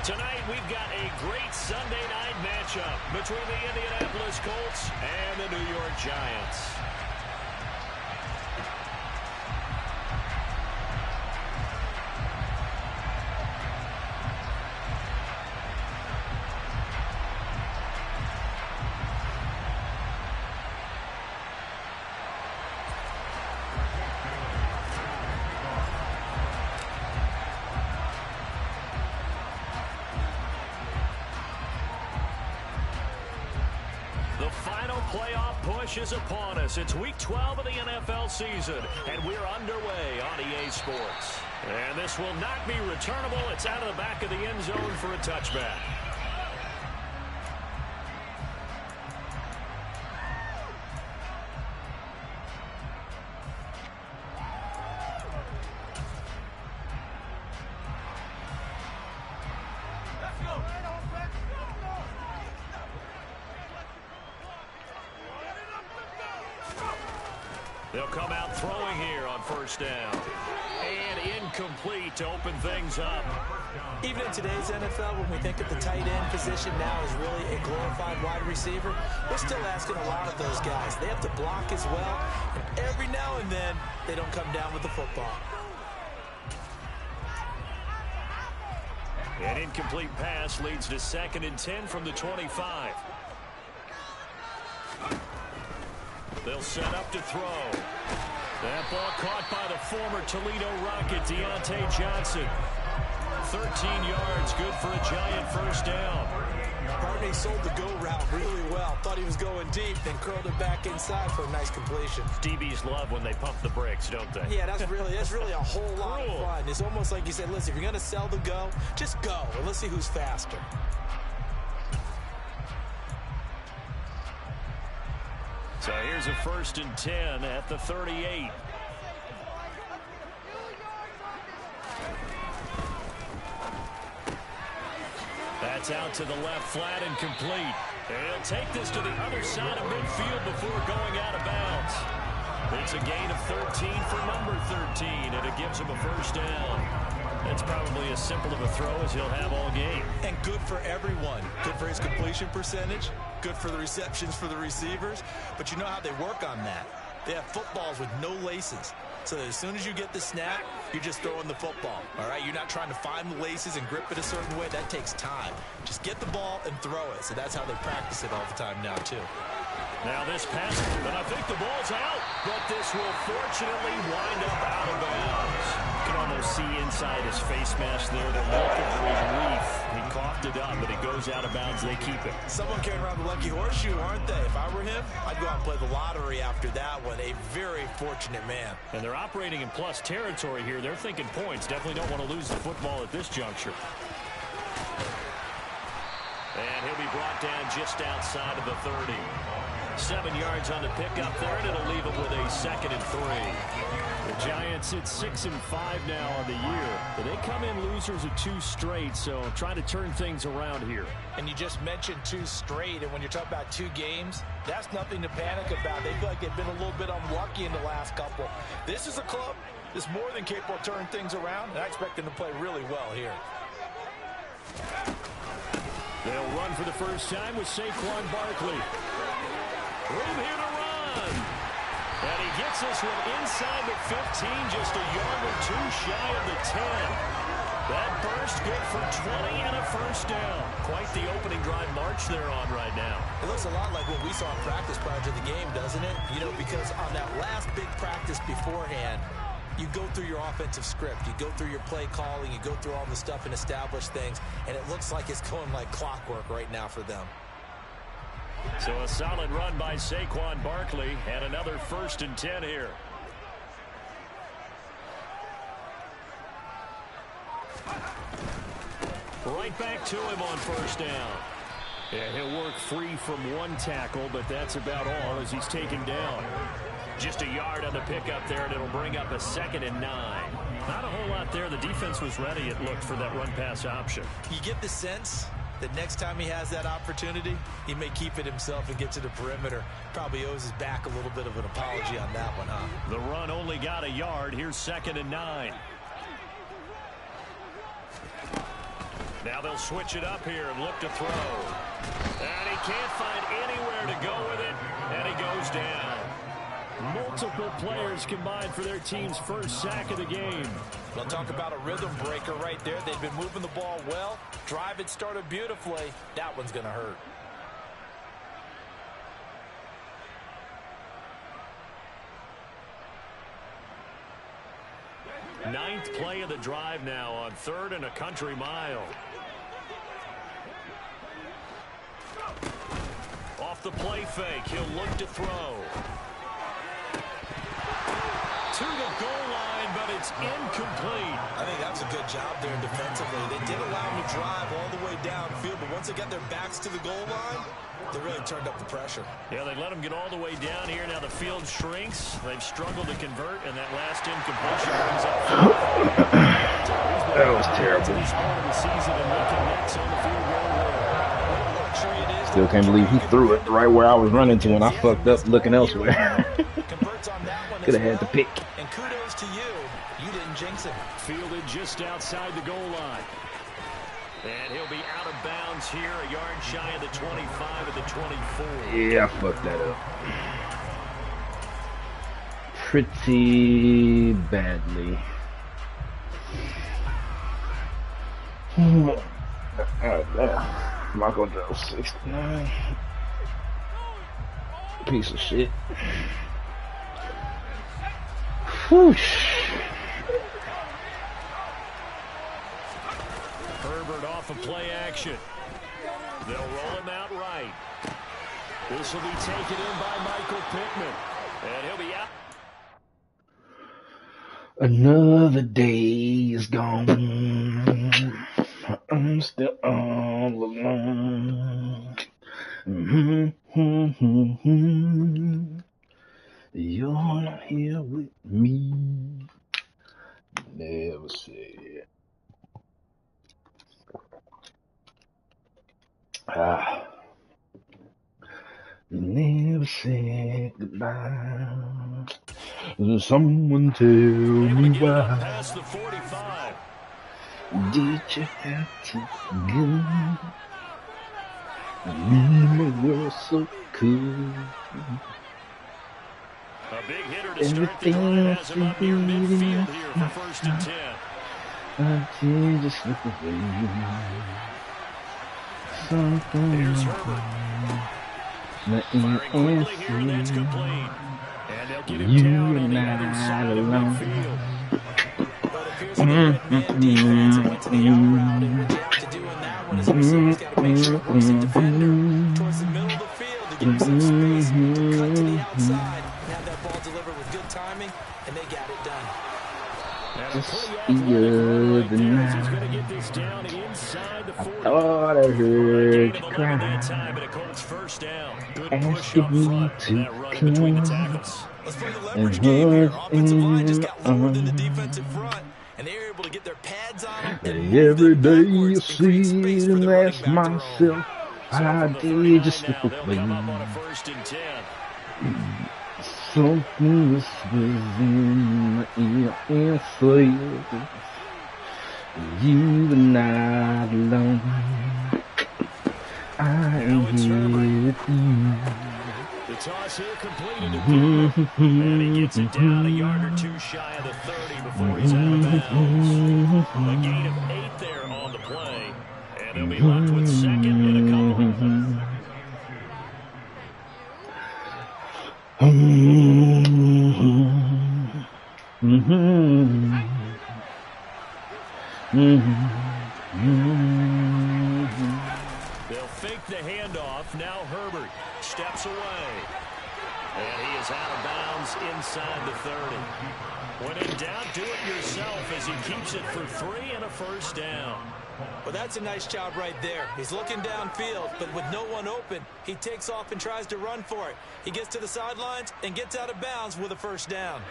Tonight, we've got a great Sunday night matchup between the Indianapolis Colts and the New York Giants. The final playoff push is upon us. It's week 12 of the NFL season, and we're underway on EA Sports. And this will not be returnable. It's out of the back of the end zone for a touchback. They'll come out throwing here on first down. And incomplete to open things up. Even in today's NFL, when we think of the tight end position now as really a glorified wide receiver, we're still asking a lot of those guys. They have to block as well, and every now and then, they don't come down with the football. An incomplete pass leads to 2nd and 10 from the 25. They'll set up to throw. That ball caught by the former Toledo Rocket, Deontay Johnson. 13 yards, good for a Giant first down. Barney sold the go route really well. Thought he was going deep, then curled it back inside for a nice completion. DBs love when they pump the brakes, don't they? Yeah, that's really a whole lot of fun. It's almost like you said, listen, if you're going to sell the go, just go, and let's see who's faster. So here's a 1st and 10 at the 38. That's out to the left, flat and complete. And he'll take this to the other side of midfield before going out of bounds. It's a gain of 13 for number 13, and it gives him a first down. That's probably as simple of a throw as he'll have all game. And good for everyone. Good for his completion percentage. Good for the receptions for the receivers. But you know how they work on that. They have footballs with no laces. So that as soon as you get the snap, you're just throwing the football. All right? You're not trying to find the laces and grip it a certain way. That takes time. Just get the ball and throw it. So that's how they practice it all the time now, too. Now this pass, and I think the ball's out. But this will fortunately wind up out of bounds. You can almost see inside his face mask there the look of relief. He coughed it up, but it goes out of bounds. They keep it. Someone carrying around the lucky horseshoe, aren't they? If I were him, I'd go out and play the lottery after that one. A very fortunate man. And they're operating in plus territory here. They're thinking points. Definitely don't want to lose the football at this juncture. And he'll be brought down just outside of the 30. 7 yards on the pickup there, and it'll leave him with a 2nd and 3. The Giants at 6-5 now on the year. But they come in losers of 2 straight, so trying to turn things around here. And you just mentioned 2 straight, and when you're talking about 2 games, that's nothing to panic about. They feel like they've been a little bit unlucky in the last couple. This is a club that's more than capable of turning things around, and I expect them to play really well here. They'll run for the first time with Saquon Barkley. Room here to run. And he gets this one inside the 15, just a yard or 2 shy of the 10. That burst good for 20 and a first down. Quite the opening drive march they're on right now. It looks a lot like what we saw in practice prior to the game, doesn't it? You know, because on that last big practice beforehand, you go through your offensive script, you go through your play calling, you go through all the stuff and establish things, and it looks like it's going like clockwork right now for them. So a solid run by Saquon Barkley, and another 1st and 10 here. Right back to him on first down. And he'll work free from 1 tackle, but that's about all as he's taken down. Just a yard on the pickup there, and it'll bring up a 2nd and 9. Not a whole lot there. The defense was ready, it looked, for that run-pass option. You get the sense that next time he has that opportunity, he may keep it himself and get to the perimeter. Probably owes his back a little bit of an apology on that one, huh? The run only got a yard. Here's 2nd and 9. Now they'll switch it up here and look to throw. And he can't find anywhere to go with it, and he goes down. Multiple players combined for their team's first sack of the game. We'll talk about a rhythm breaker right there. They've been moving the ball well. Drive it started beautifully. That one's going to hurt. Ninth play of the drive now on 3rd and a country mile. Off the play fake, he'll look to throw. To the goal line, but it's incomplete. I think that's a good job there defensively. They did allow him to drive all the way downfield, but once they got their backs to the goal line, they really turned up the pressure. Yeah, they let him get all the way down here. Now the field shrinks. They've struggled to convert, and that last incompletion brings up. That was terrible. Still can't believe he threw it right where I was running to, and I fucked up looking elsewhere. Could have had the pick. And kudos to you. You didn't jinx him. Fielded just outside the goal line. And he'll be out of bounds here, a yard shy of the 25 of the 24. Yeah, I fucked that up. Pretty badly. Oh, damn. Michael Jones, 69. Piece of shit. Whoosh. Herbert off of play action. They'll roll him out right. This will be taken in by Michael Pittman. And he'll be out. Another day is gone. I'm still all alone. You're not here with me. Never said. Never said goodbye. Someone tell me why. Past the 45. Did you have to go? Leave my world so cool. A big hitter to start the drive has him up near midfield here for 1st and 10. I can't just slip away. Something. Here's Herbert. Firing quickly here, and that's complete. And they'll get him down on the other side of midfield. But it appears that the defense went to the out route, and what you have to do in that one is receivers got to make sure it works the defender towards the middle of the field to give him some space to cut to the outside and have that ball delivered with good timing, and they got it done. Just the other night, I thought I heard you cry, asking me to come Let's play the leverage game here. Offensive line just got lower than the defensive front, and they were able to get their pads on them. Every day you see and ask myself, how did you slip away? Something whispers in my ear and says, you are not alone. I am here with you. The toss here completed to Pittman, and he gets it down a yard or two shy of the 30 before he's out of bounds. A gain of 8 there on the play, and they'll be left with 2nd and a couple. They'll fake the handoff. Now Herbert steps away. And he is out of bounds inside the 30. When in doubt, do it yourself as he keeps it for 3 and a 1st down. Well, that's a nice job right there. He's looking downfield, but with no one open, he takes off and tries to run for it. He gets to the sidelines and gets out of bounds with a 1st down.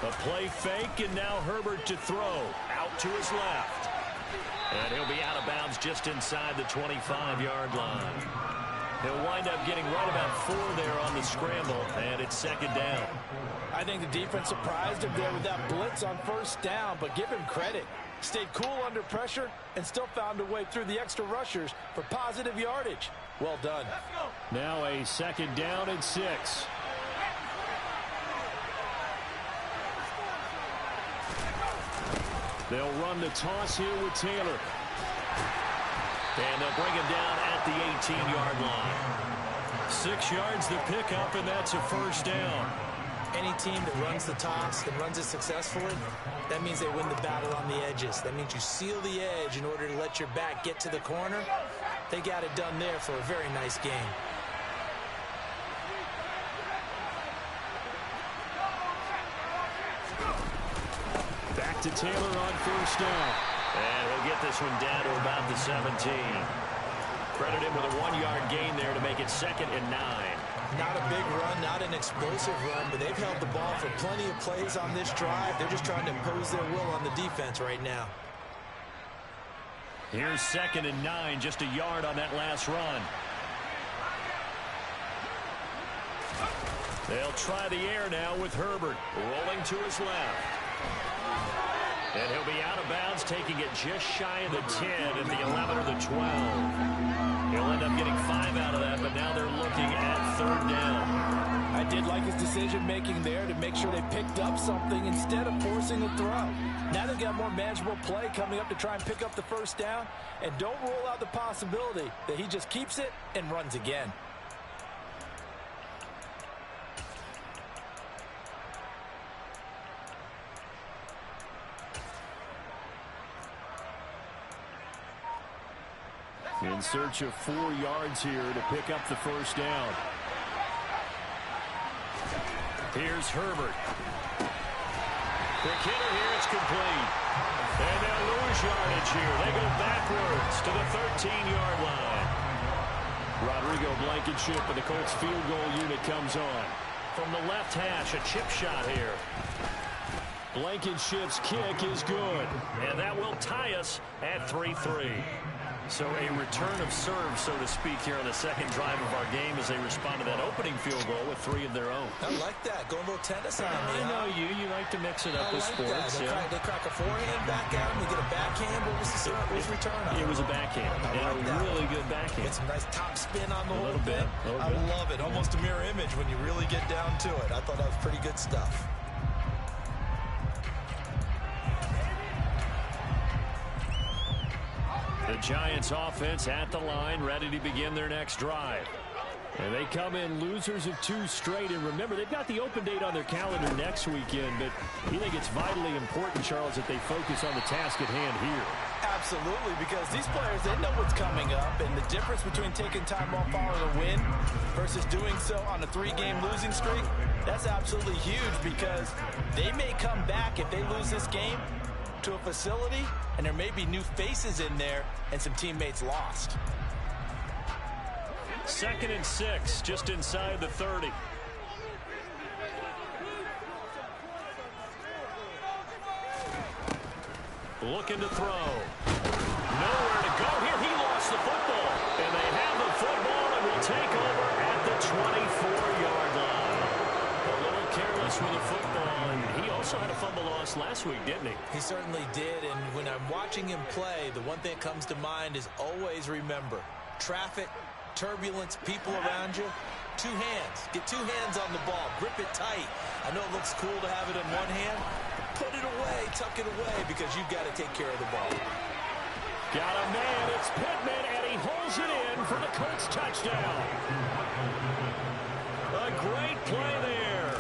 A play fake, and now Herbert to throw. Out to his left. And he'll be out of bounds just inside the 25-yard line. He'll wind up getting right about 4 there on the scramble, and it's second down. I think the defense surprised him there with that blitz on first down, but give him credit. Stayed cool under pressure and still found a way through the extra rushers for positive yardage. Well done. Now a second down and 6. They'll run the toss here with Taylor. And they'll bring him down at the 18-yard line. 6 yards to pick up, and that's a first down. Any team that runs the toss and runs it successfully, that means they win the battle on the edges. That means you seal the edge in order to let your back get to the corner. They got it done there for a very nice game. Back to Taylor on first down. And he'll get this one down to about the 17. Credit him with a 1-yard gain there to make it 2nd and 9. Not a big run, not an explosive run, but they've held the ball for plenty of plays on this drive. They're just trying to impose their will on the defense right now. Here's 2nd and 9, just a yard on that last run. They'll try the air now with Herbert rolling to his left. And he'll be out of bounds, taking it just shy of the 10 at the 11 or the 12. He'll end up getting 5 out of that, but now they're looking at 3rd down. I did like his decision-making there to make sure they picked up something instead of forcing a throw. Now they've got more manageable play coming up to try and pick up the first down, and don't rule out the possibility that he just keeps it and runs again. In search of 4 yards here to pick up the first down. Here's Herbert. Quick hitter here, it's complete. And they'll lose yardage here. They go backwards to the 13-yard line. Rodrigo Blankenship and the Colts field goal unit comes on. From the left hash, a chip shot here. Blankenship's kick is good. And that will tie us at 3-3. So a return of serve, so to speak, here on the second drive of our game as they respond to that opening field goal with 3 of their own. I like that. Going a little tennis on me. I know you. You like to mix it up with sports. They crack a forehand back at him. They get a backhand. What was the return on? It was a backhand. I like that. Really good backhand. Get some nice top spin on the whole bit. I love it. Almost a mirror image when you really get down to it. I thought that was pretty good stuff. The Giants offense at the line, ready to begin their next drive. And they come in losers of 2 straight. And remember, they've got the open date on their calendar next weekend. But you think it's vitally important, Charles, that they focus on the task at hand here. Absolutely, because these players, they know what's coming up. And the difference between taking time off following a win versus doing so on a 3-game losing streak, that's absolutely huge because they may come back if they lose this game to a facility, and there may be new faces in there and some teammates lost. 2nd and 6, just inside the 30. Looking to throw. Nowhere to go here. He lost the football. And they have the football and will take over at the 24-yard line. A little careless with the football, and he also had a fumble loss last week, didn't he? He certainly did, and when I'm watching him play, the one thing that comes to mind is always remember, traffic, turbulence, people around you, 2 hands. Get 2 hands on the ball. Grip it tight. I know it looks cool to have it in one hand. Put it away, tuck it away, because you've got to take care of the ball. Got a man, it's Pittman, and he holds it in for the Colts touchdown. A great play there.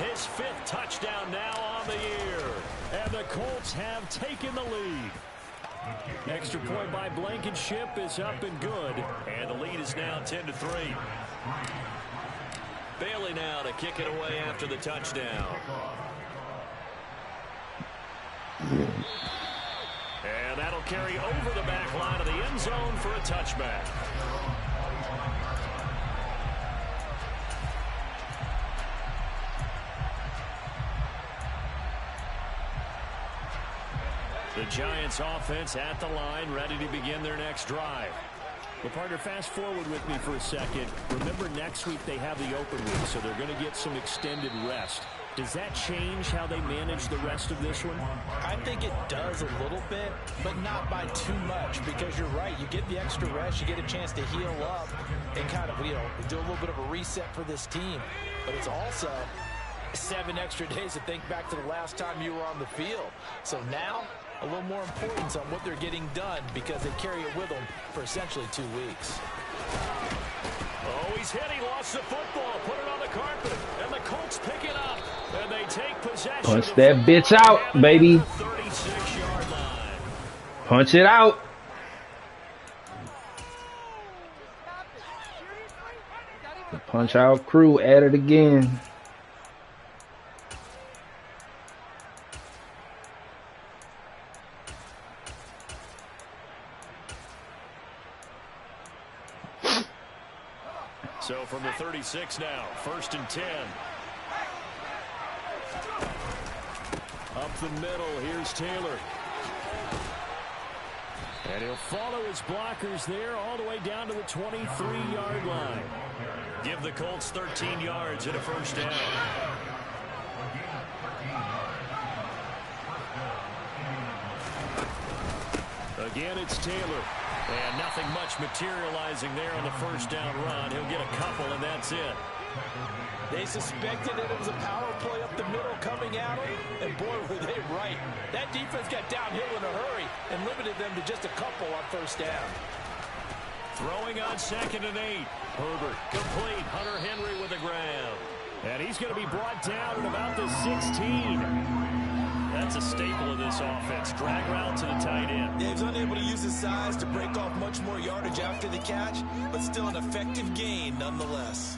His 5th touchdown now on the year. And the Colts have taken the lead. Extra point by Blankenship is up and good. And the lead is now 10-3. Bailey now to kick it away after the touchdown. And that'll carry over the back line of the end zone for a touchback. The Giants offense at the line, ready to begin their next drive. Well, partner, fast forward with me for a second. Remember, next week they have the open week, so they're going to get some extended rest. Does that change how they manage the rest of this one? I think it does a little bit, but not by too much, because you're right. You get the extra rest, you get a chance to heal up and kind of, do a little bit of a reset for this team. But it's also 7 extra days to think back to the last time you were on the field. So now, a little more importance on what they're getting done because they carry it with them for essentially 2 weeks. Oh, he's hit. He lost the football. Put it on the carpet. And the Colts pick it up. And they take possession. Punch that bitch out, baby. 36-yard line. Punch it out. The punch out crew at it again. So from the 36 now, 1st and 10. Up the middle, here's Taylor. And he'll follow his blockers there all the way down to the 23-yard line. Give the Colts 13 yards and a 1st down. Again, it's Taylor. And nothing much materializing there on the 1st down run. He'll get a couple, and that's it. They suspected that it was a power play up the middle coming at them, and boy, were they right. That defense got downhill in a hurry and limited them to just a couple on 1st down. Throwing on 2nd and 8. Herbert complete. Hunter Henry with a grab. And he's going to be brought down at about the 16. That's a staple of this offense. Drag route to the tight end. Yeah, he's unable to use his size to break off much more yardage after the catch, but still an effective gain nonetheless.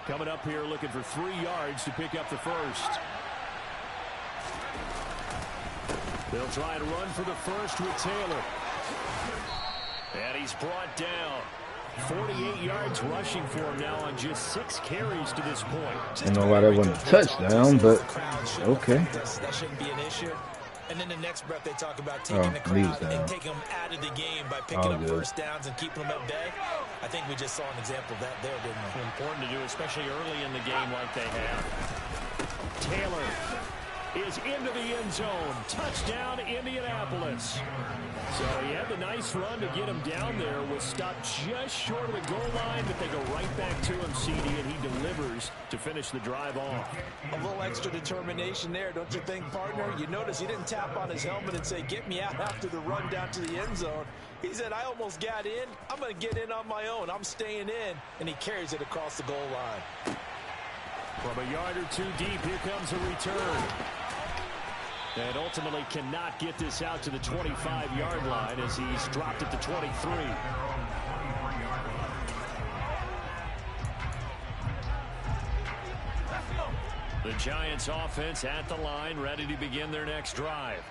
Coming up here looking for 3 yards to pick up the 1st. They'll try and run for the 1st with Taylor. And he's brought down. 48 yards rushing for him now on just 6 carries to this point. I don't know why that wasn't a touchdown, but okay. That shouldn't be an issue. And then the next breath they talk about taking the crowd and taking them out of the game by picking up 1st downs and keeping them at bay. I think we just saw an example of that there, didn't we? Important to do, especially early in the game like they have. Taylor is into the end zone. Touchdown, Indianapolis. So he had the nice run to get him down there. Was stopped just short of the goal line, but they go right back to him, CD, and he delivers to finish the drive off. A little extra determination there, don't you think, partner? You notice he didn't tap on his helmet and say, get me out after the run down to the end zone. He said, I almost got in. I'm going to get in on my own. I'm staying in. And he carries it across the goal line. From a yard or 2 deep, here comes a return. And ultimately cannot get this out to the 25-yard line as he's dropped at the 23. The Giants offense at the line, ready to begin their next drive.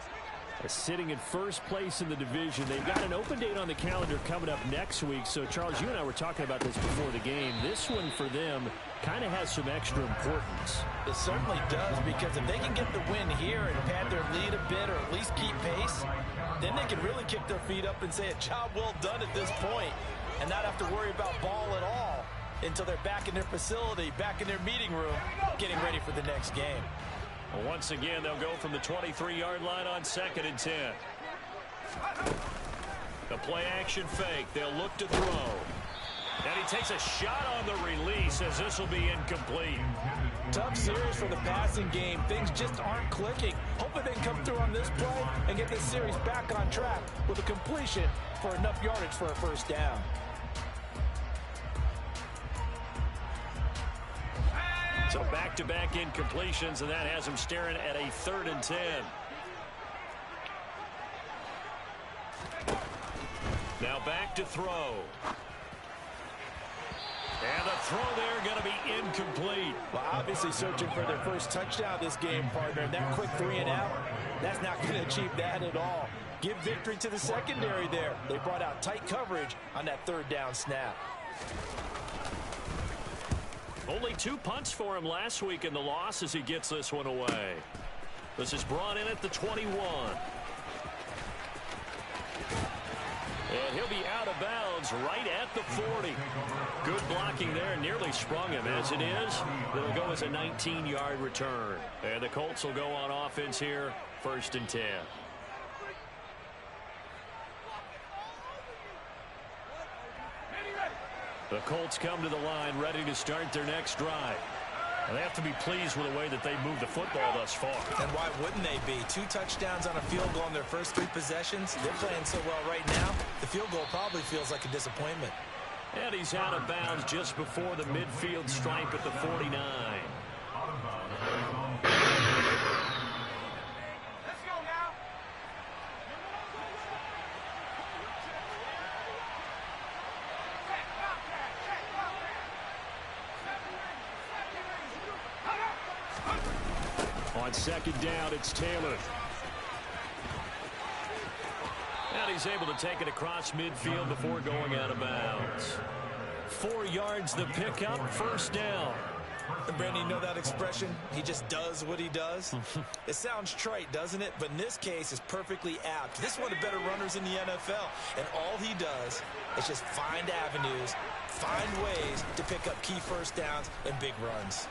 Sitting in 1st place in the division. They've got an open date on the calendar coming up next week. So, Charles, you and I were talking about this before the game. This one for them kind of has some extra importance. It certainly does, because if they can get the win here and pad their lead a bit or at least keep pace, then they can really kick their feet up and say a job well done at this point and not have to worry about ball at all until they're back in their facility, back in their meeting room, getting ready for the next game. Well, once again, they'll go from the 23-yard line on 2nd and 10. The play-action fake. They'll look to throw. And he takes a shot on the release as this will be incomplete. Tough series for the passing game. Things just aren't clicking. Hoping they can come through on this play and get this series back on track with a completion for enough yardage for a 1st down. So back-to-back incompletions, and that has him staring at a 3rd and 10. Now back to throw. And the throw there going to be incomplete. Well, obviously searching for their 1st touchdown this game, partner. And that quick 3 and out, that's not going to achieve that at all. Give victory to the secondary there. They brought out tight coverage on that 3rd down snap. Only 2 punts for him last week in the loss as he gets this one away. This is brought in at the 21. And he'll be out of bounds right at the 40. Good blocking there. Nearly sprung him. As it is, it'll go as a 19-yard return. And the Colts will go on offense here, 1st and 10. The Colts come to the line ready to start their next drive. And they have to be pleased with the way that they moved the football thus far. And why wouldn't they be? 2 touchdowns on a field goal in their first 3 possessions. They're playing so well right now, the field goal probably feels like a disappointment. And he's out of bounds just before the midfield stripe at the 49. On 2nd down, it's Taylor. And he's able to take it across midfield before going out of bounds. 4 yards the pickup, 1st down. And Brandon, you know that expression? He just does what he does. It sounds trite, doesn't it? But in this case, it's perfectly apt. This is one of the better runners in the NFL. And all he does is just find avenues, find ways to pick up key 1st downs and big runs.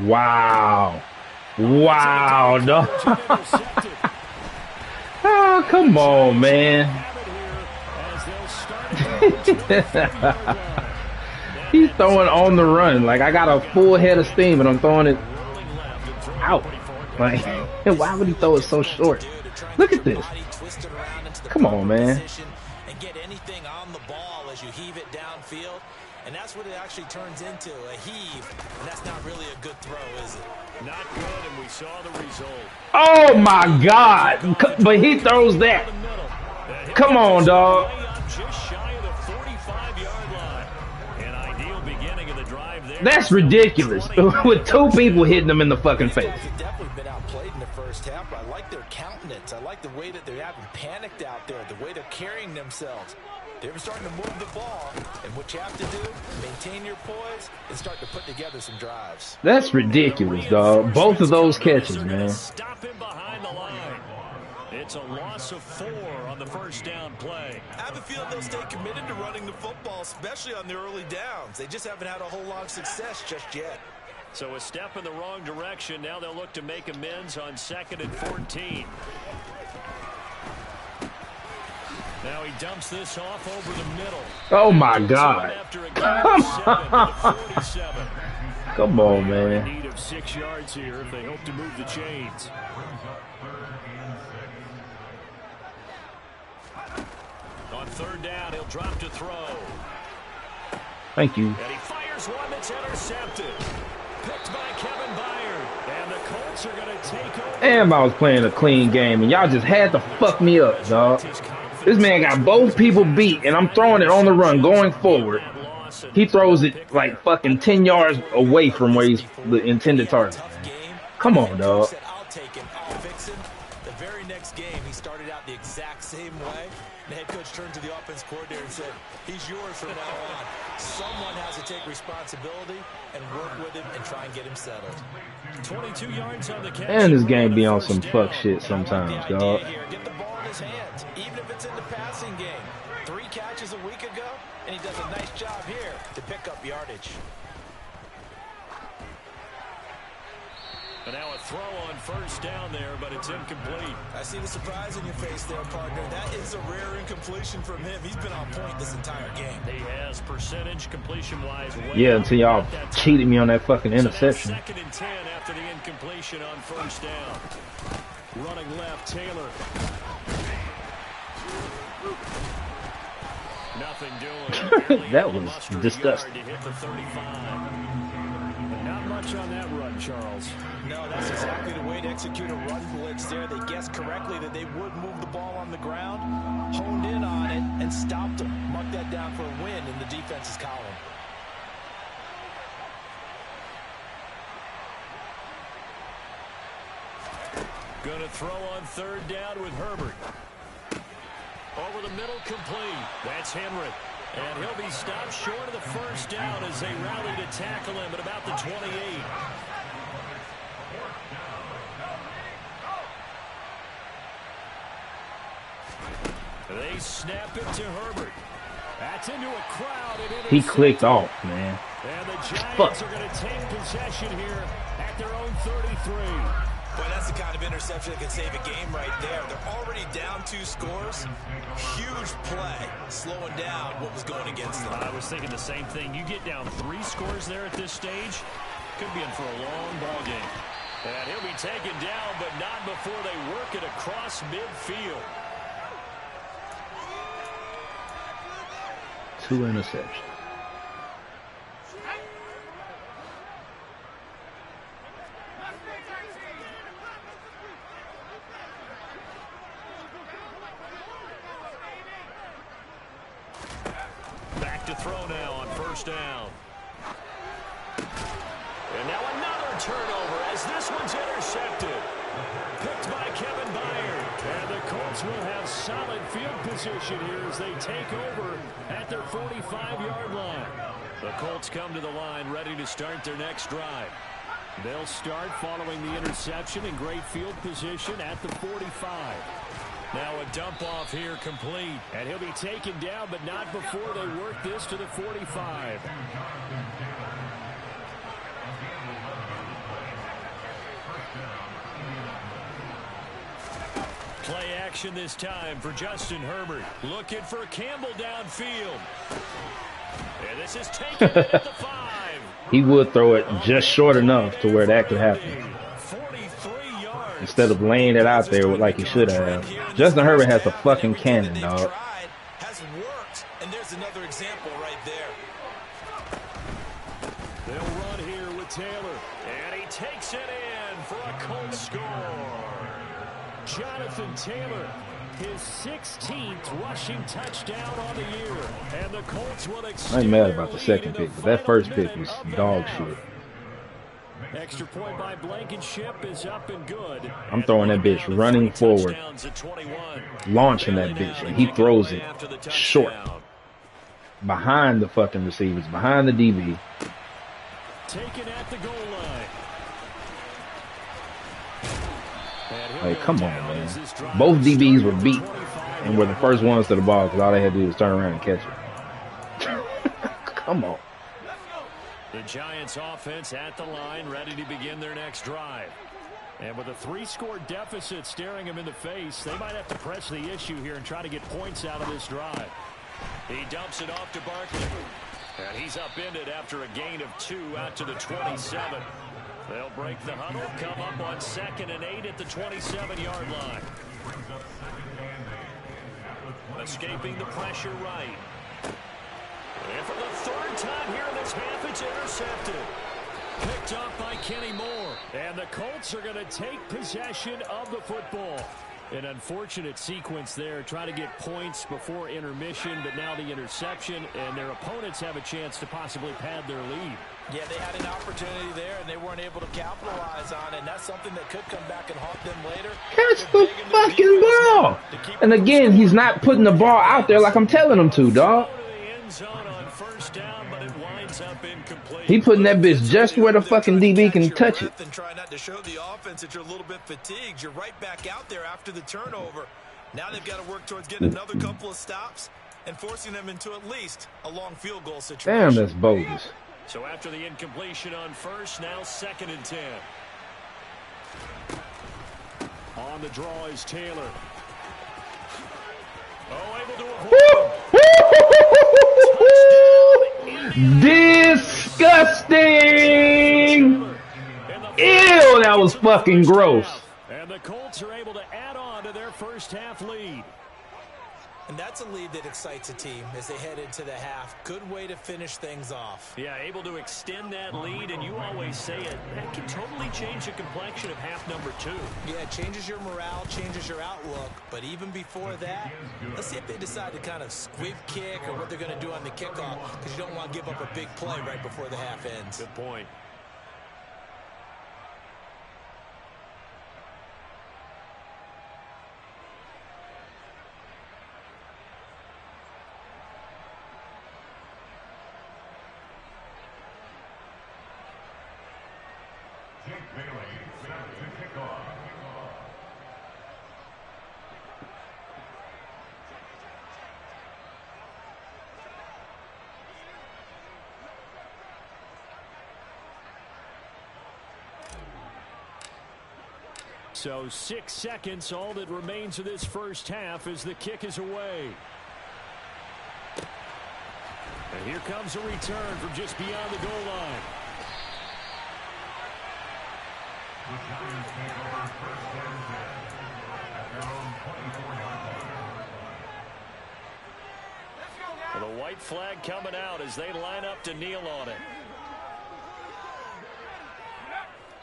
Wow. Wow, no. Oh, come on, man. He's throwing on the run. Like, I got a full head of steam, and I'm throwing it out. Like, why would he throw it so short? Look at this. Come on, man. And get anything on the ball as you heave it downfield. And that's what it actually turns into, a heave. And that's not really a good throw, is it? Not good, and we saw the result. Oh, my God. But he throws that. Come on, dog. Just shy of the 45-yard line. An ideal beginning of the drive there. That's ridiculous. With 2 people hitting him in the fucking face. They've definitely been outplayed in the first half, but I like their countenance. I like the way that they're having panicked out there, the way they're carrying themselves. They're starting to move the ball, and what you have to do, maintain your poise and start to put together some drives. That's ridiculous, dog. Both of those catches, man. Stop him behind the line. It's a loss of 4 on the 1st down play. I have a feeling they'll stay committed to running the football, especially on the early downs. They just haven't had a whole lot of success just yet. So a step in the wrong direction. Now they'll look to make amends on 2nd and 14. Now he dumps this off over the middle. Oh, my God. Come on, man. Need of 6 yards here if they hope to move the chains. On 3rd down, he'll drop to throw. Thank you. And he fires one that's intercepted. Picked by Kevin Byard. And the Colts are going to take over. Damn, I was playing a clean game, and y'all just had to fuck me up, dog. This man got both people beat, and I'm throwing it on the run, going forward. He throws it like fucking 10 yards away from where he's the intended target. Come on, dog. I'll take him. I'll fix him. The very next game, he started out the exact same way. The head coach turned to the offense coordinator and said, he's yours from now on. Someone has to take responsibility and work with him and try and get him settled. 22 yards on the catch. And this game be on some fuck shit sometimes, dog. Get the ball in his hands, even if it's in the passing game. 3 catches a week ago, and he does a nice job here to pick up yardage. And now a throw on 1st down there, but it's incomplete. I see the surprise in your face there, partner. That is a rare incompletion from him. He's been on point this entire game. He has percentage completion-wise. Yeah, until y'all cheated me on that fucking interception. 2nd and 10 after the incompletion on 1st down. Running left, Taylor. Nothing doing. That was disgusting. To hit the 35. Not much on that run, Charles. No, that's exactly the way to execute a run blitz there. They guessed correctly that they would move the ball on the ground, honed in on it, and stopped them. Mark that down for a win in the defense's column. Going to throw on 3rd down with Herbert. Over the middle, complete. That's Henry. And he'll be stopped short of the 1st down as they rally to tackle him at about the 28. They snap it to Herbert. That's into a crowd. He clicked off, man. And the Giants are going to take possession here at their own 33. Boy, that's the kind of interception that can save a game right there. They're already down 2 scores. Huge play, slowing down what was going against them. I was thinking the same thing. You get down 3 scores there at this stage, could be in for a long ball game. And he'll be taken down, but not before they work it across midfield. 2 interceptions. Back to throw now on first down. And now another turnover as this one's intercepted. Picked by Kevin Byard. And the Colts will have solid field position here as they take over at their 45-yard line. The Colts come to the line ready to start their next drive. They'll start following the interception in great field position at the 45. Now a dump off here complete. And he'll be taken down, but not before they work this to the 45. Play action this time for Justin Herbert. Looking for Campbell downfield. And this is taken at the 5. He would throw it just short enough to where that could happen. 43 yards. Instead of laying it out there like he should have. Justin Herbert has a fucking cannon, dog. Has worked, and there's another example right there. They'll run here with Taylor. And he takes it in for a Colts score. Jonathan Taylor, his 16th rushing touchdown on the year. And the Colts will extend. I ain't mad about the second pick, but that first pick was dog shit. Extra point by Blankenship is up and good. I'm throwing that bitch running forward, launching that bitch, and he throws it short. Behind the fucking receivers, behind the DB. Taken at the goal line. Like, come on, man. Both DBs were beat and were the first ones to the ball because all they had to do was turn around and catch it. Come on. The Giants offense at the line, ready to begin their next drive. And with a 3-score deficit staring them in the face, they might have to press the issue here and try to get points out of this drive. He dumps it off to Barkley. And he's upended after a gain of 2 out to the 27. They'll break the huddle, come up on 2nd and 8 at the 27-yard line. Escaping the pressure right. And for the 3rd time here in this half, it's intercepted. Picked up by Kenny Moore. And the Colts are going to take possession of the football. An unfortunate sequence there, trying to get points before intermission, but now the interception, and their opponents have a chance to possibly pad their lead. Yeah, they had an opportunity there, and they weren't able to capitalize on it, and that's something that could come back and haunt them later. Catch the fucking ball! And again, he's not putting the ball out there like I'm telling him to, dog. He putting that bitch just where the fucking DB can touch it. And try not to show the offense that you're a little bit fatigued. You're right back out there after the turnover. Now they've got to work towards getting another couple of stops and forcing them into at least a long field goal situation. Damn, that's bogus. So after the incompletion on first, now 2nd and 10. On the draw is Taylor. Oh, able to avoid. Disgusting! Ew, that was fucking gross. And the Colts are able to add on to their first half lead. And that's a lead that excites a team as they head into the half. Good way to finish things off. Yeah, able to extend that lead, and you always say it. That can totally change the complexion of half number 2. Yeah, it changes your morale, changes your outlook. But even before that, let's see if they decide to kind of squib kick or what they're going to do on the kickoff, because you don't want to give up a big play right before the half ends. Good point. So 6 seconds, all that remains of this first half as the kick is away. And here comes a return from just beyond the goal line. The white flag coming out as they line up to kneel on it.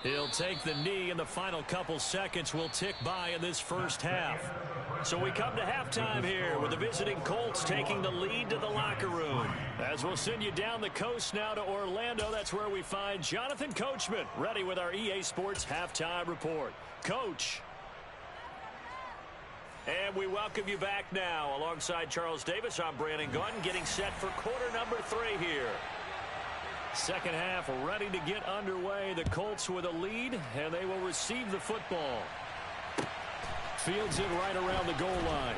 He'll take the knee, and the final couple seconds will tick by in this first half. So we come to halftime here with the visiting Colts taking the lead to the locker room. As we'll send you down the coast now to Orlando, that's where we find Jonathan Coachman ready with our EA Sports halftime report. Coach. And we welcome you back now. Alongside Charles Davis, I'm Brandon Gunn, getting set for quarter number 3 here. Second half ready to get underway. The Colts with a lead, and they will receive the football. Fields it right around the goal line.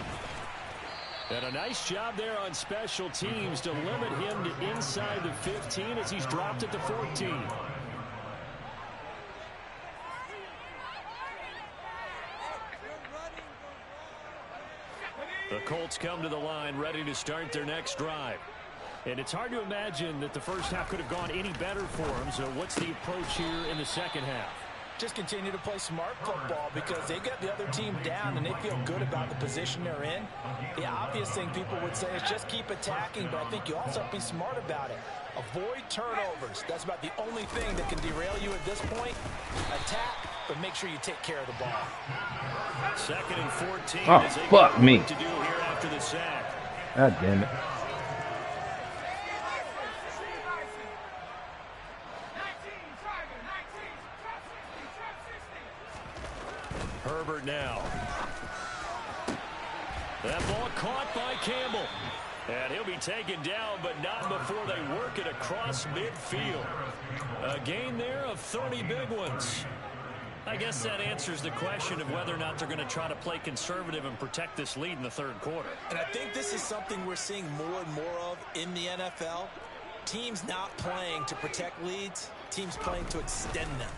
And a nice job there on special teams to limit him to inside the 15 as he's dropped at the 14. The Colts come to the line ready to start their next drive. And it's hard to imagine that the first half could have gone any better for them. So what's the approach here in the second half? Just continue to play smart football because they got the other team down and they feel good about the position they're in. The obvious thing people would say is just keep attacking, but I think you also have to be smart about it. Avoid turnovers. That's about the only thing that can derail you at this point. Attack, but make sure you take care of the ball. Second and 14. Oh, fuck me. To do here after the sack. God damn it. Herbert now. That ball caught by Campbell. And he'll be taken down, but not before they work it across midfield. A gain there of 30 big ones. I guess that answers the question of whether or not they're going to try to play conservative and protect this lead in the third quarter. And I think this is something we're seeing more and more of in the NFL. Teams not playing to protect leads, teams playing to extend them.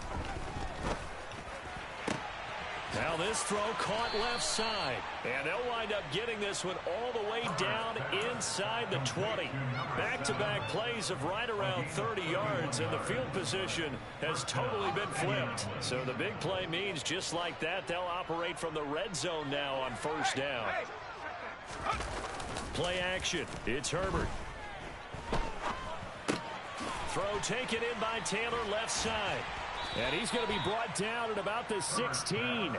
Now this throw caught left side. And they'll wind up getting this one all the way down inside the 20. Back-to-back plays of right around 30 yards, and the field position has totally been flipped. So the big play means just like that, they'll operate from the red zone now on first down. Play action. It's Herbert. Throw taken in by Taylor left side. And he's going to be brought down at about the 16.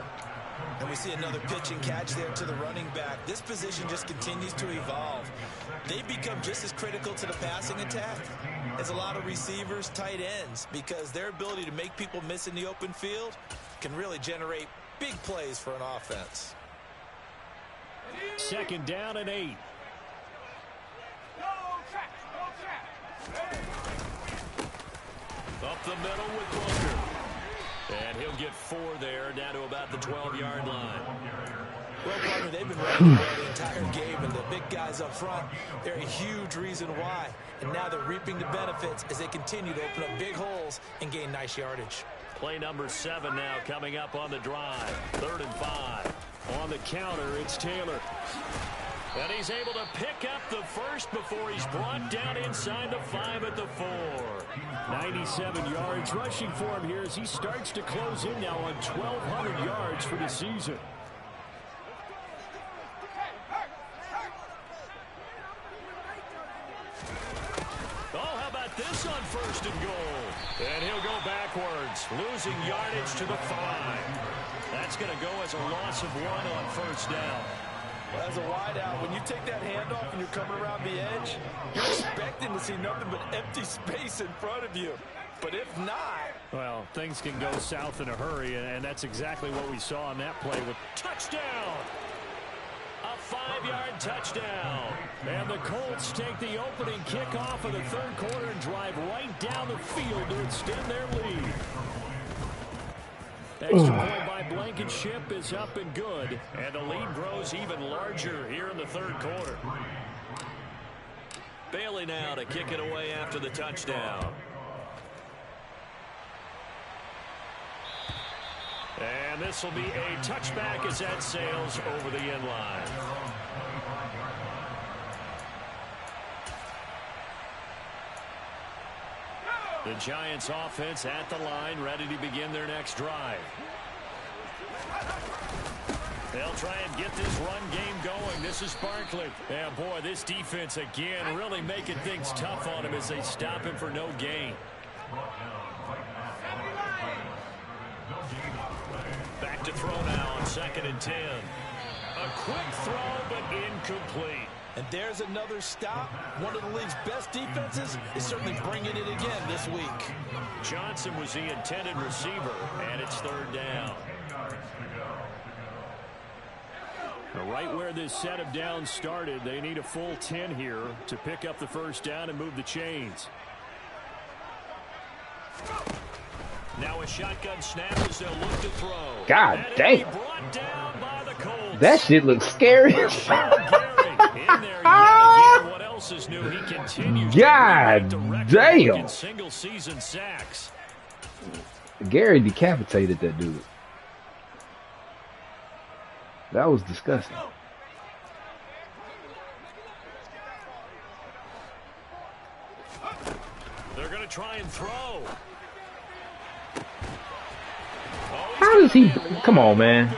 And we see another pitch and catch there to the running back. This position just continues to evolve. They become just as critical to the passing attack as a lot of receivers, tight ends, because their ability to make people miss in the open field can really generate big plays for an offense. Second down and 8. Up the middle with Booker. And he'll get 4 there, down to about the 12-yard line. Well, partner, they've been ready to go the entire game, and the big guys up front, they're a huge reason why. And now they're reaping the benefits as they continue to open up big holes and gain nice yardage. Play number 7 now coming up on the drive. 3rd and 5. On the counter, it's Taylor. And he's able to pick up the first before he's brought down inside the 5 at the 4. 97 yards rushing for him here as he starts to close in now on 1,200 yards for the season. Oh, how about this on 1st and goal? And he'll go backwards, losing yardage to the 5. That's going to go as a loss of 1 on 1st down. Well, as a wideout, when you take that handoff and you're coming around the edge, you're expecting to see nothing but empty space in front of you. But if not... Well, things can go south in a hurry, and that's exactly what we saw on that play with touchdown. A 5-yard touchdown. And the Colts take the opening kickoff of the third quarter and drive right down the field to extend their lead. Extra point by Blankenship is up and good, and the lead grows even larger here in the third quarter. Bailey now to kick it away after the touchdown. And this will be a touchback as that sails over the end line. The Giants offense at the line, ready to begin their next drive. They'll try and get this run game going. This is Barkley. And boy, this defense again really making things tough on him as they stop him for no gain. Back to throw now on 2nd and 10. A quick throw, but incomplete. And there's another stop. One of the league's best defenses is certainly bringing it again this week. Johnson was the intended receiver, and it's 3rd down. Right where this set of downs started, they need a full 10 here to pick up the 1st down and move the chains. Now a shotgun snap as they'll look to throw. God damn. Brought down by the Colts. That shit looks scary. What else is new? He continues God damn. Single season sacks. Gary decapitated that dude. That was disgusting. They're going to try and throw. How does he? Come on, man.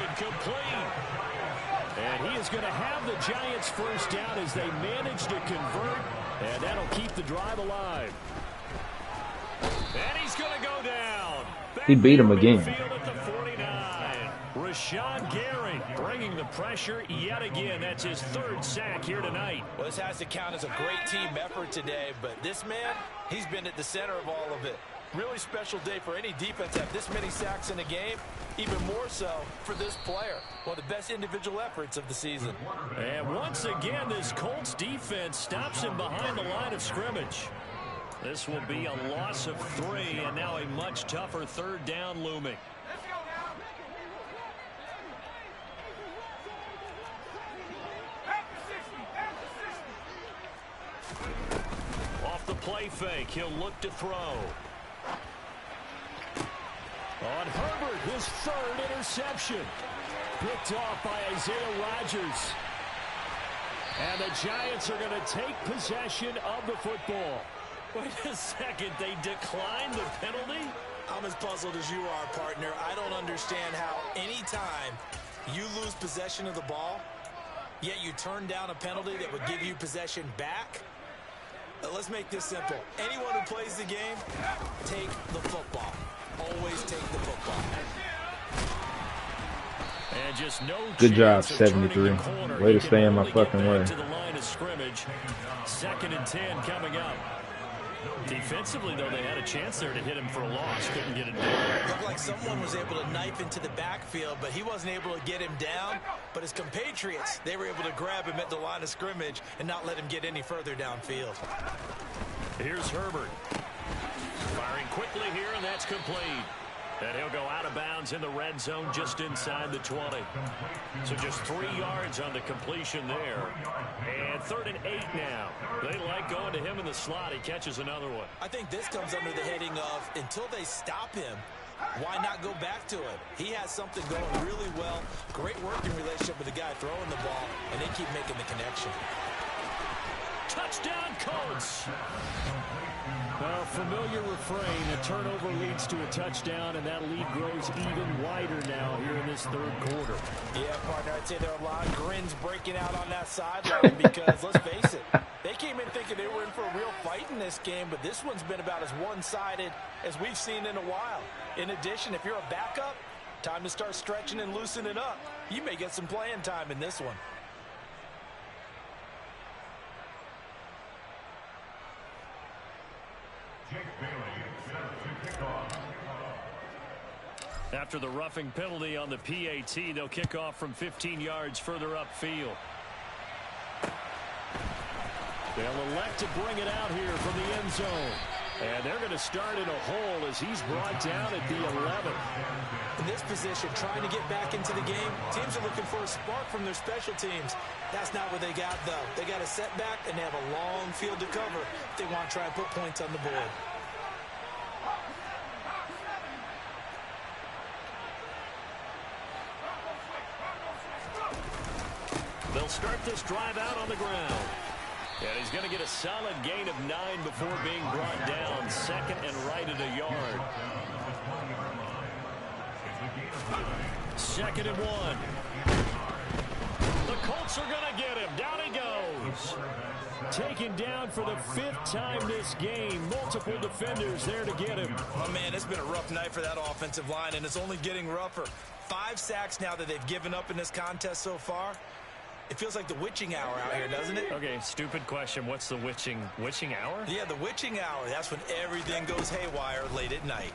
And he is going to have the Giants 1st down as they manage to convert. And that'll keep the drive alive. And he's going to go down. He beat him again. At the 49. Rashawn Gary bringing the pressure yet again. That's his 3rd sack here tonight. Well, this has to count as a great team effort today, but this man, he's been at the center of all of it. Really special day for any defense to have this many sacks in a game, even more so for this player. One of the best individual efforts of the season. And once again, this Colts defense stops him behind the line of scrimmage. This will be a loss of 3, and now a much tougher 3rd down looming. Off the play fake, he'll look to throw. On Herbert, his 3rd interception. Picked off by Isaiah Rodgers. And the Giants are going to take possession of the football. Wait a second, they declined the penalty? I'm as puzzled as you are, partner. I don't understand how anytime you lose possession of the ball, yet you turn down a penalty that would give you possession back. Let's make this simple. Anyone who plays the game, take the football. Always take the football. And just no good job, 73. Way to stay in my fucking way. To the line of scrimmage. 2nd and 10 coming up. Defensively, though, they had a chance there to hit him for a loss. Couldn't get it done. Looked like someone was able to knife into the backfield, but he wasn't able to get him down. But his compatriots, they were able to grab him at the line of scrimmage and not let him get any further downfield. Here's Herbert. Firing quickly here, and that's complete. And he'll go out of bounds in the red zone just inside the 20. So just 3 yards on the completion there. And 3rd and 8 now. They like going to him in the slot. He catches another one. I think this comes under the heading of until they stop him, why not go back to it? He has something going really well. Great working relationship with the guy throwing the ball, and they keep making the connection. Touchdown, Colts. A familiar refrain, a turnover leads to a touchdown, and that lead grows even wider now here in this 3rd quarter. Yeah, partner, I'd say there are a lot of grins breaking out on that sideline because, let's face it, they came in thinking they were in for a real fight in this game, but this one's been about as one-sided as we've seen in a while. In addition, if you're a backup, time to start stretching and loosening up. You may get some playing time in this one. After the roughing penalty on the PAT, they'll kick off from 15 yards further upfield. They'll elect to bring it out here from the end zone. And they're going to start in a hole as he's brought down at the 11. In this position, trying to get back into the game, teams are looking for a spark from their special teams. That's not what they got, though. They got a setback, and they have a long field to cover if they want to try and put points on the board. He'll start this drive out on the ground. And he's going to get a solid gain of 9 before being brought down. Second and right at a yard. Second and 1. The Colts are going to get him. Down he goes. Taken down for the 5th time this game. Multiple defenders there to get him. Oh, man, it's been a rough night for that offensive line, and it's only getting rougher. 5 sacks now that they've given up in this contest so far. It feels like the witching hour out here, doesn't it? Okay, stupid question. What's the witching hour? Yeah, the witching hour. That's when everything goes haywire late at night.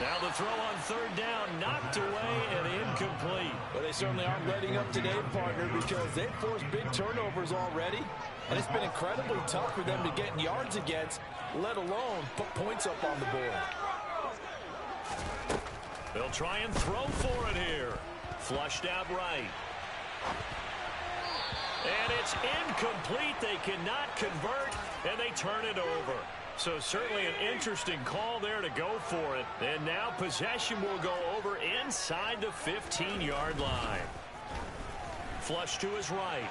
Now the throw on 3rd down, knocked away and incomplete. Well, they certainly aren't letting up today, partner, because they've forced big turnovers already. And it's been incredibly tough for them to get yards against, let alone put points up on the board. They'll try and throw for it here. Flushed out right. And it's incomplete. They cannot convert, and they turn it over. So certainly an interesting call there to go for it. And now possession will go over inside the 15-yard line. Flush to his right.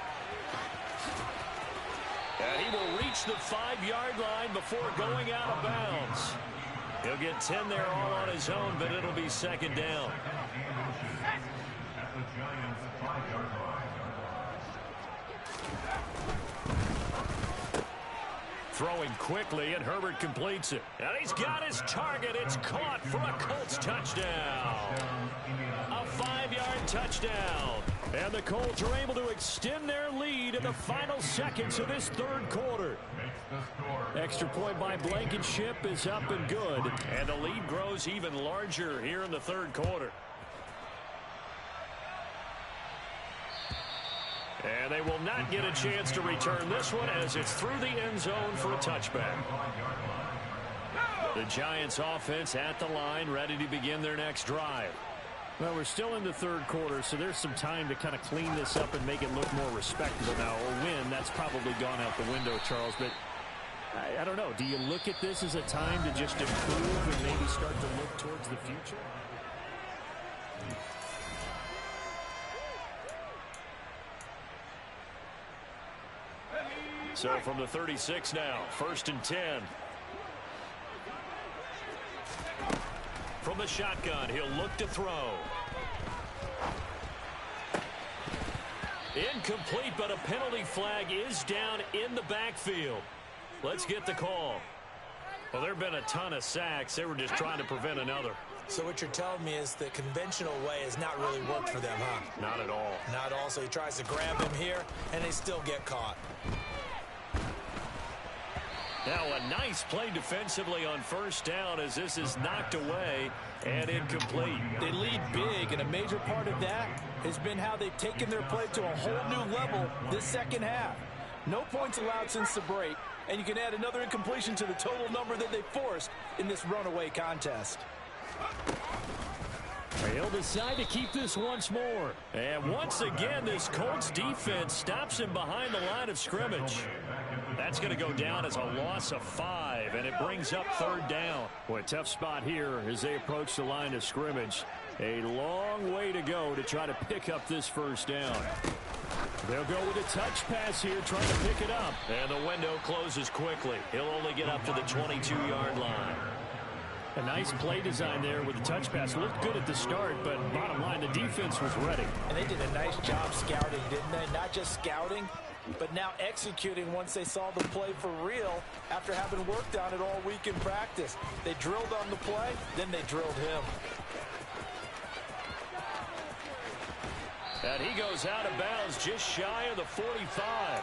And he will reach the 5-yard line before going out of bounds. He'll get 10 there all on his own, but it'll be 2nd down. Throwing quickly, and Herbert completes it. And he's got his target. It's caught for a Colts touchdown. A 5-yard touchdown. And the Colts are able to extend their lead in the final seconds of this 3rd quarter. Extra point by Blankenship is up and good. And the lead grows even larger here in the 3rd quarter. And they will not get a chance to return this one as it's through the end zone for a touchback. The Giants offense at the line, ready to begin their next drive. Well, we're still in the 3rd quarter, so there's some time to kind of clean this up and make it look more respectable now. Or win, that's probably gone out the window, Charles. But I don't know. Do you look at this as a time to just improve and maybe start to look towards the future? So from the 36 now, 1st and 10. From the shotgun, he'll look to throw. Incomplete, but a penalty flag is down in the backfield. Let's get the call. Well, there have been a ton of sacks. They were just trying to prevent another. So what you're telling me is the conventional way has not really worked for them, huh? Not at all. Not all. So he tries to grab him here, and they still get caught. Now a nice play defensively on 1st down as this is knocked away and incomplete. They lead big, and a major part of that has been how they've taken their play to a whole new level this 2nd half. No points allowed since the break, and you can add another incompletion to the total number that they forced in this runaway contest. He'll decide to keep this once more. And once again, this Colts defense stops him behind the line of scrimmage. That's going to go down as a loss of 5, and it brings up 3rd down. Boy, tough spot here as they approach the line of scrimmage. A long way to go to try to pick up this 1st down. They'll go with a touch pass here, trying to pick it up. And the window closes quickly. He'll only get up to the 22-yard line. A nice play design there with the touch pass. Looked good at the start, but bottom line, the defense was ready. And they did a nice job scouting, didn't they? Not just scouting, but now executing once they saw the play for real after having worked on it all week in practice. They drilled on the play, then they drilled him. And he goes out of bounds just shy of the 45.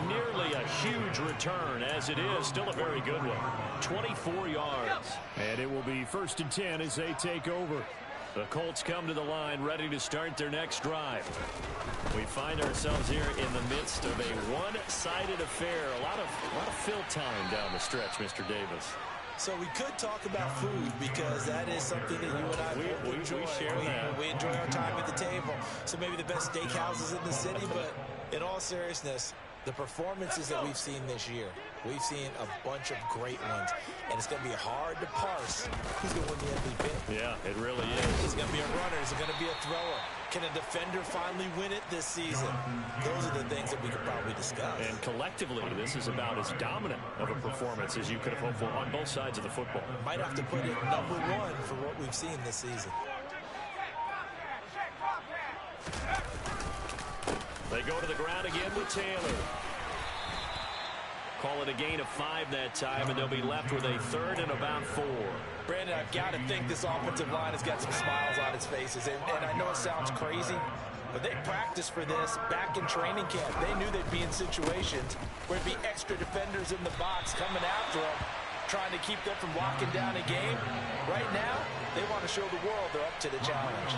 Nearly a huge return, as it is still a very good one. 24 yards. And it will be 1st and 10 as they take over. The Colts come to the line ready to start their next drive. We find ourselves here in the midst of a one-sided affair. A lot of fill time down the stretch, Mr. Davis. So we could talk about food because that is something that you and I enjoy. We share that. We enjoy our time at the table. So maybe the best steakhouses in the city, but in all seriousness, the performances that we've seen this year, we've seen a bunch of great ones, and it's going to be hard to parse who's going to win the MVP. Yeah, it really is. Is it going to be a runner? Is it going to be a thrower? Can a defender finally win it this season? Those are the things that we could probably discuss. And collectively, this is about as dominant of a performance as you could have hoped for on both sides of the football. Might have to put it #1 for what we've seen this season. They go to the ground again with Taylor. Call it a gain of 5 that time, and they'll be left with a 3rd and about 4. Brandon, I've got to think this offensive line has got some smiles on its faces. And I know it sounds crazy, but they practiced for this back in training camp. They knew they'd be in situations where there'd be extra defenders in the box coming after them, trying to keep them from locking down a game. Right now, they want to show the world they're up to the challenge.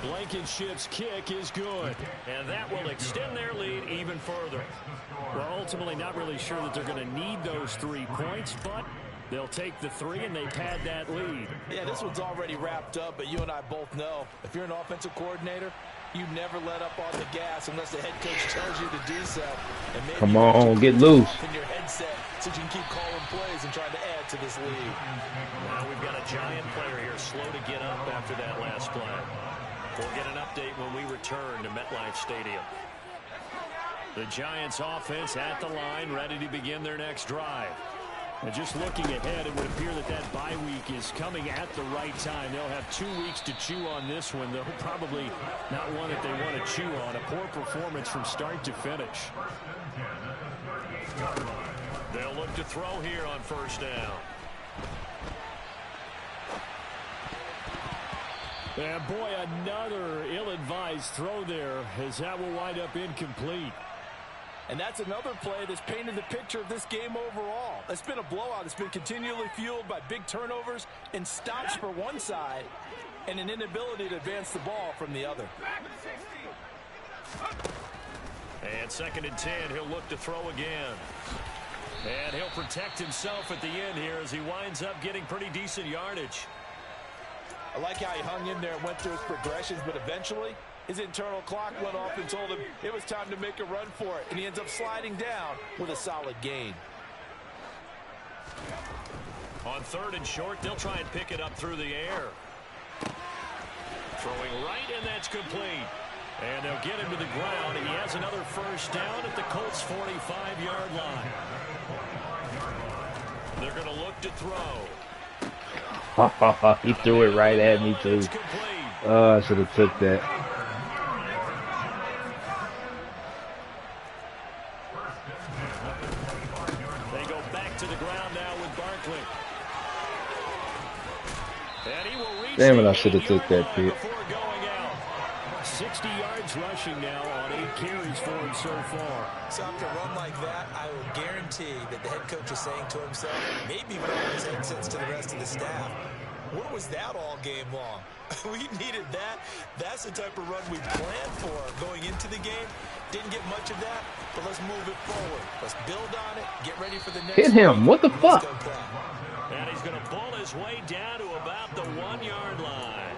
Blankenship's kick is good, and that will extend their lead even further. Well, ultimately not really sure that they're going to need those 3 points, but they'll take the 3 and they pad that lead. Yeah, this one's already wrapped up, but you and I both know if you're an offensive coordinator, you never let up on the gas unless the head coach tells you to do so. And maybe come on, get loose. in your headset so you can keep calling plays and trying to add to this lead. Now we've got a giant player here slow to get up after that last play. We'll get an update when we return to MetLife Stadium. The Giants offense at the line, ready to begin their next drive. And just looking ahead, it would appear that that bye week is coming at the right time. They'll have 2 weeks to chew on this one, though probably not one that they want to chew on. A poor performance from start to finish. They'll look to throw here on 1st down. And boy, another ill-advised throw there, as that will wind up incomplete. And that's another play that's painted the picture of this game overall. It's been a blowout. It's been continually fueled by big turnovers and stops for one side and an inability to advance the ball from the other. And 2nd and 10, he'll look to throw again. And he'll protect himself at the end here as he winds up getting pretty decent yardage. I like how he hung in there and went through his progressions, but eventually his internal clock went off and told him it was time to make a run for it, and he ends up sliding down with a solid gain. On 3rd and short, they'll try and pick it up through the air. Throwing right, and that's complete. And they'll get him to the ground, and he has another 1st down at the Colts' 45-yard line. They're going to look to throw. He threw it right at me, too. I should have took that. They go back to the ground now with Barkley. And he will reach. Damn it, I should have took that pick. 60 yards rushing now on 8 carries for him so far. So after a run like that, I will guarantee that the head coach is saying to himself, maybe even on his headsets to the rest of the staff, where was that all game long? We needed that. That's the type of run we planned for going into the game. Didn't get much of that, but let's move it forward. Let's build on it, get ready for the next. Hit him. What the fuck? And he's going to pull his way down to about the 1-yard line.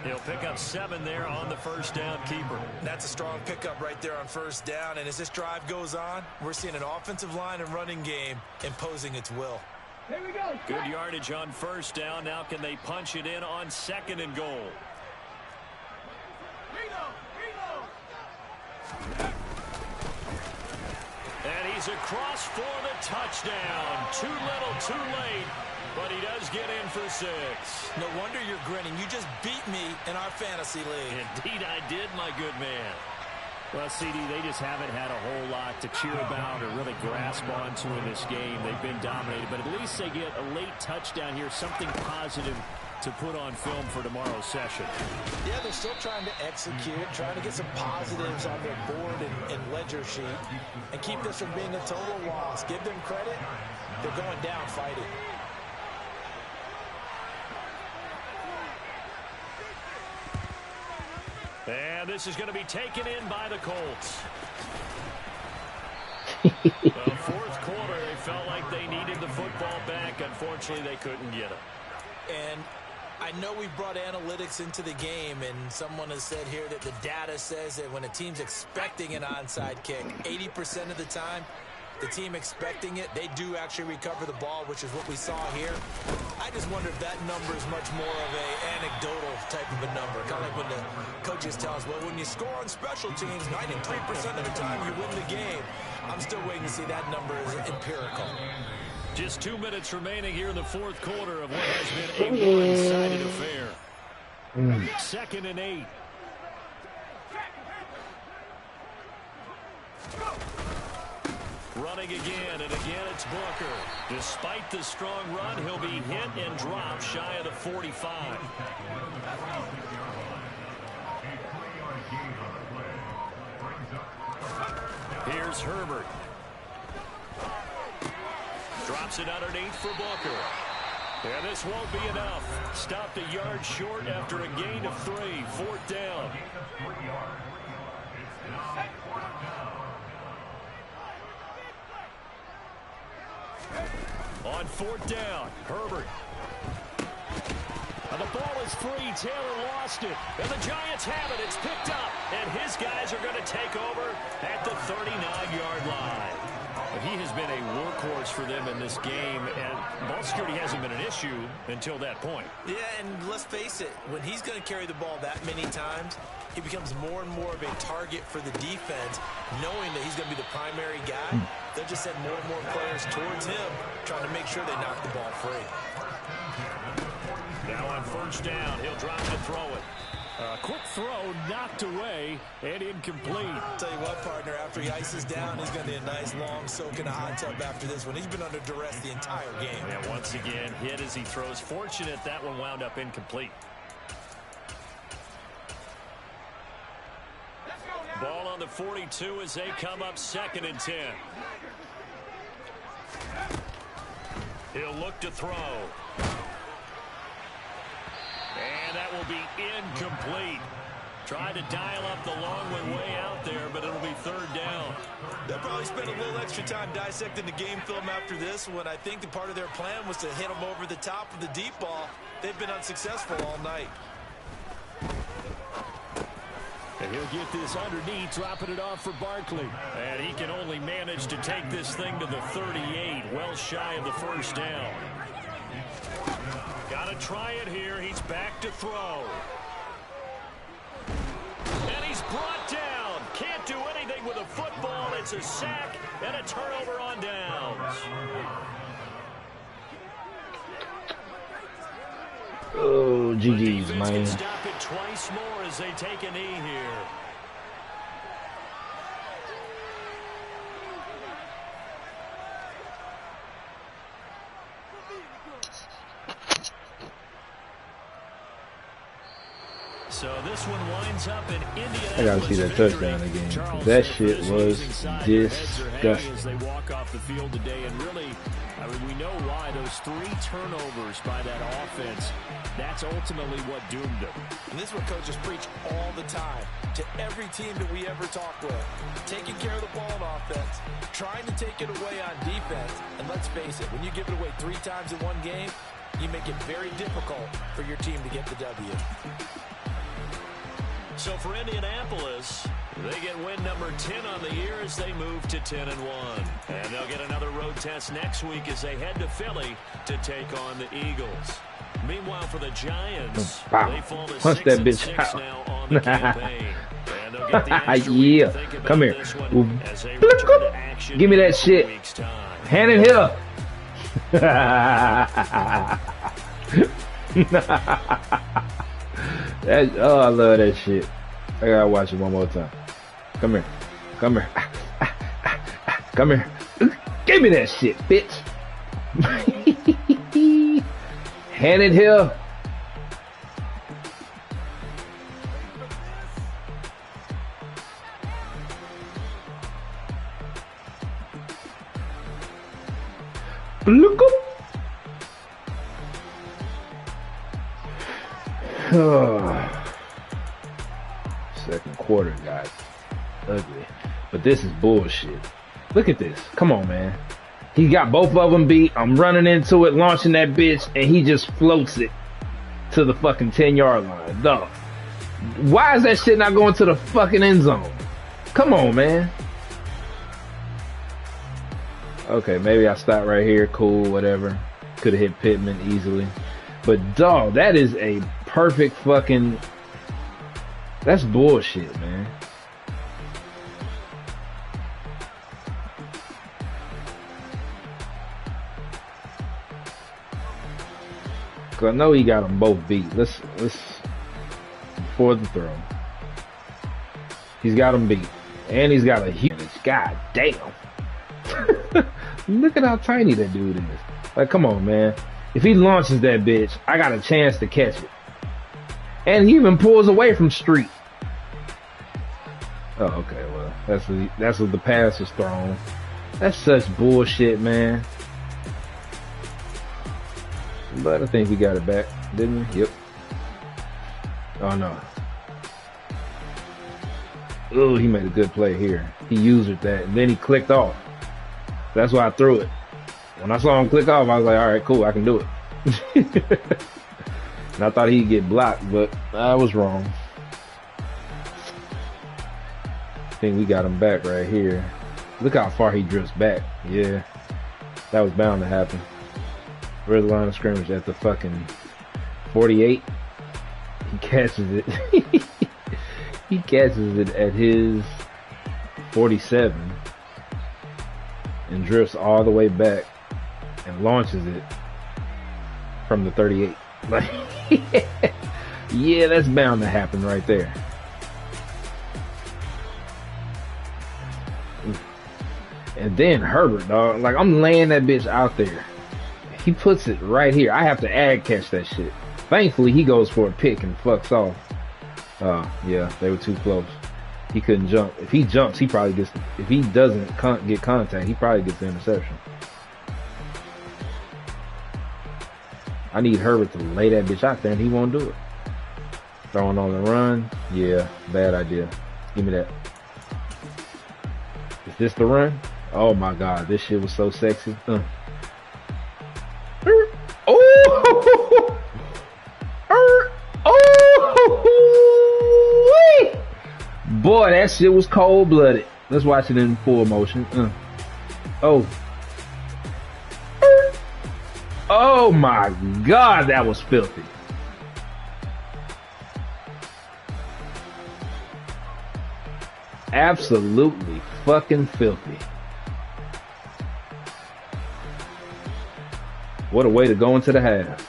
He'll pick up 7 there on the 1st down keeper. That's a strong pickup right there on 1st down. And as this drive goes on, we're seeing an offensive line and running game imposing its will. Here we go. Good yardage on 1st down. Now can they punch it in on 2nd and goal? And he's across for the touchdown. Too little, too late. But he does get in for 6. No wonder you're grinning. You just beat me in our fantasy league. Indeed I did, my good man. Well, CD, they just haven't had a whole lot to cheer about or really grasp onto in this game. They've been dominated, but at least they get a late touchdown here, something positive to put on film for tomorrow's session. Yeah, they're still trying to execute, trying to get some positives on their board and ledger sheet and keep this from being a total loss. Give them credit. They're going down fighting. And this is going to be taken in by the Colts. Well, 4th quarter, they felt like they needed the football back. Unfortunately, they couldn't get it. And I know we've brought analytics into the game, and someone has said here that the data says that when a team's expecting an onside kick, 80% of the time, the team expecting it, they do actually recover the ball, which is what we saw here. I just wonder if that number is much more of a anecdotal type of a number. Kind of like when the coaches tell us, well, when you score on special teams, 93% of the time you win the game. I'm still waiting to see that number is empirical. Just 2 minutes remaining here in the fourth quarter of what has been a one-sided affair. 2nd and 8. Running again, and again it's Booker. Despite the strong run, he'll be hit and dropped shy of the 45. Here's Herbert. Drops it underneath for Booker. And this won't be enough. Stopped a yard short after a gain of 3. 4th down. On 4th down, Herbert. And the ball is free. Taylor lost it. And the Giants have it. It's picked up. And his guys are going to take over at the 39-yard line. He has been a workhorse for them in this game, and ball security hasn't been an issue until that point. Yeah, and let's face it, when he's going to carry the ball that many times, he becomes more and more of a target for the defense, knowing that he's going to be the primary guy. They'll just send more and more players towards him, trying to make sure they knock the ball free. Now on 1st down, he'll drop and throw it. Quick throw, knocked away, and incomplete. Tell you what, partner, after he ices down, he's going to need a nice long soak in a hot tub after this one. He's been under duress the entire game. And once again, hit as he throws. Fortunate that one wound up incomplete. Ball on the 42 as they come up 2nd and 10. He'll look to throw. And that will be incomplete. Tried to dial up the long one way out there, but it'll be 3rd down. They'll probably spend a little extra time dissecting the game film after this one. I think the part of their plan was to hit them over the top of the deep ball. They've been unsuccessful all night. And he'll get this underneath, dropping it off for Barkley. And he can only manage to take this thing to the 38, well shy of the 1st down. Got to try it here. He's back to throw. And he's brought down. Can't do anything with a football. It's a sack and a turnover on downs. Oh, GG's, man. Can stop it twice more as they take a knee here. So this one winds up in Indianapolis. I gotta see that touchdown again. That shit was disgusting. As they walk off the field today, and really, I mean, we know why those 3 turnovers by that offense. That's ultimately what doomed them. And this is what coaches preach all the time to every team that we ever talk with. Taking care of the ball on offense, trying to take it away on defense. And let's face it, when you give it away 3 times in one game, you make it very difficult for your team to get the W. So for Indianapolis, they get win number 10 on the year as they move to 10-1. And they'll get another road test next week as they head to Philly to take on the Eagles. Meanwhile, for the Giants, they fall to 6-6 now on the campaign. And they'll get the extra week to think about come here. This one as they return to action. Give me that shit. Hand it here. Oh, I love that shit. I gotta watch it one more time. Come here. Come here. Come here. Give me that shit, bitch. Hand it here. Look up. Second quarter got ugly, but this is bullshit. Look at this. Come on, man. He got both of them beat. I'm running into it, launching that bitch, and he just floats it to the fucking 10-yard line. Duh. Why is that shit not going to the fucking end zone? Come on, man. Okay, maybe I stop right here. Cool, whatever. Could have hit Pittman easily. But, dog, that is a perfect fucking... That's bullshit, man. Cause I know he got them both beat. Let's before the throw. He's got them beat, and he's got a huge. God damn! Look at how tiny that dude is. Like, come on, man. If he launches that bitch, I got a chance to catch it. And he even pulls away from Street. Oh, okay. Well, that's what the pass was thrown. That's such bullshit, man. But I think we got it back, didn't we? Yep. Oh, no. Oh, he made a good play here. He used that, and then he clicked off. That's why I threw it. When I saw him click off, I was like, all right, cool, I can do it. And I thought he'd get blocked, but I was wrong. I think we got him back right here. Look how far he drifts back. Yeah, that was bound to happen. Where's the line of scrimmage? At the fucking 48. He catches it. He catches it at his 47 and drifts all the way back and launches it from the 38. Like, yeah, that's bound to happen right there. And then Herbert, dog, like, I'm laying that bitch out there. He puts it right here. I have to ag catch that shit. Thankfully, he goes for a pick and fucks off. Yeah, they were too close. He couldn't jump. If he jumps, he probably gets. If he doesn't get contact, he probably gets the interception. I need Herbert to lay that bitch out there, and he won't do it. Throwing on the run, yeah, bad idea. Give me that. Is this the run? Oh my god, this shit was so sexy. Oh! Boy, that shit was cold-blooded. Let's watch it in full motion. Oh. Oh my god, that was filthy. Absolutely fucking filthy. What a way to go into the half.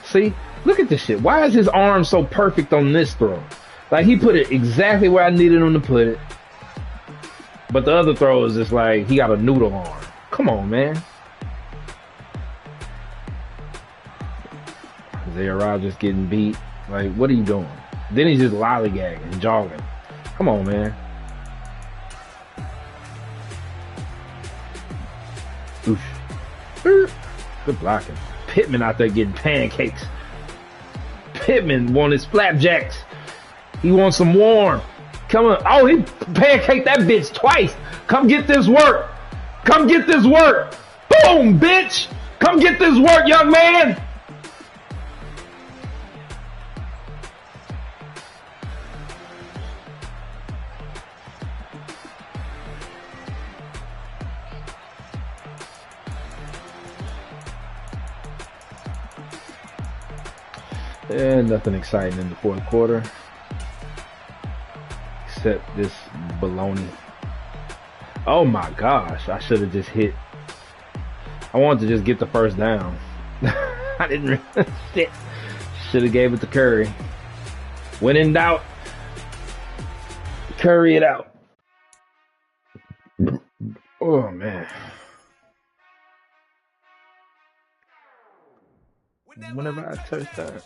See, look at this shit. Why is his arm so perfect on this throw? Like, he put it exactly where I needed him to put it. But the other throw is just like, he got a noodle arm. Come on, man. YR5 just getting beat. Like, what are you doing? Then he's just lollygagging, jogging. Come on, man. Oof. Good blocking. Pittman out there getting pancakes. Pittman wants his flapjacks. He wants some warm. Come on. Oh, he pancaked that bitch twice. Come get this work. Come get this work. Boom, bitch. Come get this work, young man. And nothing exciting in the fourth quarter. Except this baloney. Oh my gosh, I should have just hit. I wanted to just get the first down. I didn't really shit. Should have gave it to Curry. When in doubt, Curry it out. Oh man. Whenever I touchdown.